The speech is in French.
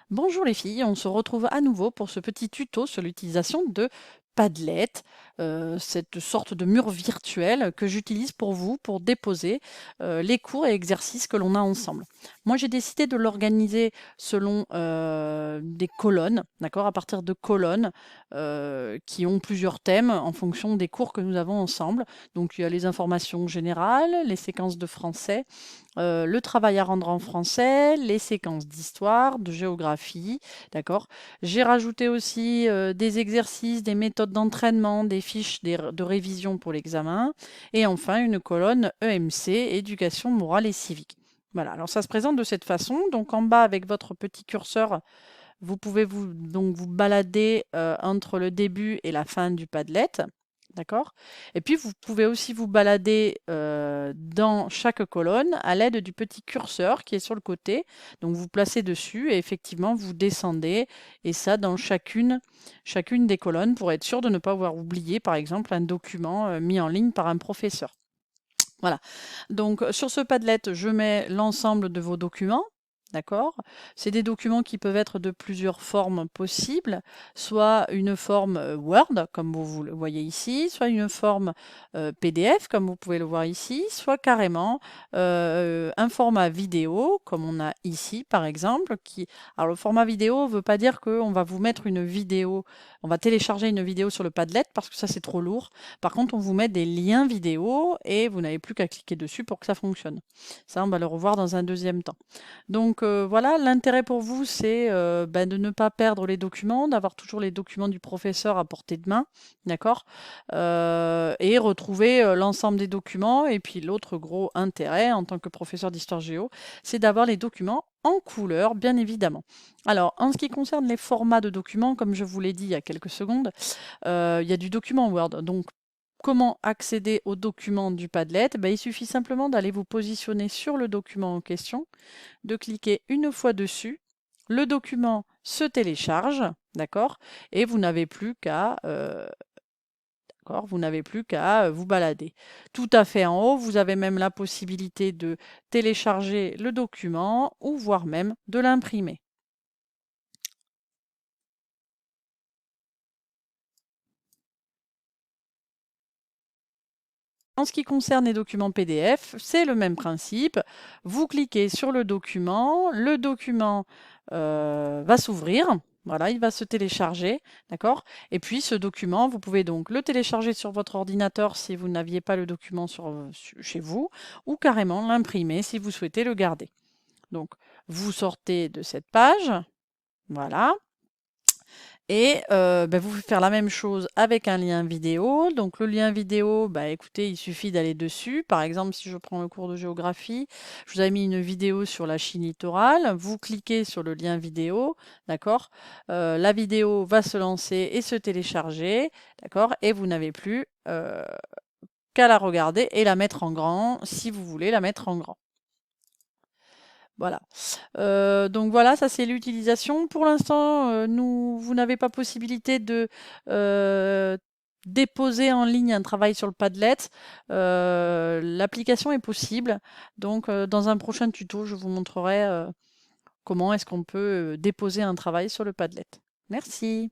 Bonjour les filles, on se retrouve à nouveau pour ce petit tuto sur l'utilisation de Padlet, cette sorte de mur virtuel que j'utilise pour vous pour déposer les cours et exercices que l'on a ensemble. Moi j'ai décidé de l'organiser selon des colonnes, d'accord, à partir de colonnes qui ont plusieurs thèmes en fonction des cours que nous avons ensemble. Donc il y a les informations générales, les séquences de français, le travail à rendre en français, les séquences d'histoire, de géographie, d'accord. J'ai rajouté aussi des exercices, des méthodes d'entraînement, des fiches de révision pour l'examen, et enfin une colonne EMC, éducation morale et civique. Voilà, alors ça se présente de cette façon. Donc en bas avec votre petit curseur, vous pouvez vous balader entre le début et la fin du Padlet. D'accord? Et puis, vous pouvez aussi vous balader dans chaque colonne à l'aide du petit curseur qui est sur le côté. Donc, vous placez dessus et effectivement, vous descendez. Et ça, dans chacune des colonnes pour être sûr de ne pas avoir oublié, par exemple, un document mis en ligne par un professeur. Voilà. Donc, sur ce Padlet, je mets l'ensemble de vos documents. D'accord? C'est des documents qui peuvent être de plusieurs formes possibles, soit une forme Word, comme vous le voyez ici, soit une forme PDF, comme vous pouvez le voir ici, soit carrément un format vidéo, comme on a ici, par exemple. Alors, le format vidéo ne veut pas dire qu'on va vous mettre une vidéo, on va télécharger une vidéo sur le Padlet, parce que ça, c'est trop lourd. Par contre, on vous met des liens vidéo et vous n'avez plus qu'à cliquer dessus pour que ça fonctionne. Ça, on va le revoir dans un deuxième temps. Donc voilà, l'intérêt pour vous, c'est de ne pas perdre les documents, d'avoir toujours les documents du professeur à portée de main, d'accord? Et retrouver l'ensemble des documents. Et puis l'autre gros intérêt en tant que professeur d'histoire géo, c'est d'avoir les documents en couleur, bien évidemment. Alors, en ce qui concerne les formats de documents, comme je vous l'ai dit il y a quelques secondes, il y a du document Word. Donc, comment accéder aux documents du Padlet? Il suffit simplement d'aller vous positionner sur le document en question, de cliquer une fois dessus, le document se télécharge, d'accord, et vous n'avez plus qu'à vous balader. Tout à fait en haut, vous avez même la possibilité de télécharger le document ou voire même de l'imprimer. En ce qui concerne les documents PDF, c'est le même principe. Vous cliquez sur le document va s'ouvrir. Voilà, il va se télécharger, d'accord? Et puis ce document, vous pouvez donc le télécharger sur votre ordinateur si vous n'aviez pas le document chez vous, ou carrément l'imprimer si vous souhaitez le garder. Donc, vous sortez de cette page, voilà. Et vous pouvez faire la même chose avec un lien vidéo. Donc le lien vidéo, écoutez, il suffit d'aller dessus. Par exemple, si je prends le cours de géographie, je vous ai mis une vidéo sur la Chine littorale. Vous cliquez sur le lien vidéo, d'accord? La vidéo va se lancer et se télécharger, d'accord? Et vous n'avez plus qu'à la regarder et la mettre en grand, si vous voulez la mettre en grand. Voilà. Donc voilà, ça c'est l'utilisation. Pour l'instant, vous n'avez pas possibilité de déposer en ligne un travail sur le Padlet. L'application est possible. Donc dans un prochain tuto, je vous montrerai comment est-ce qu'on peut déposer un travail sur le Padlet. Merci.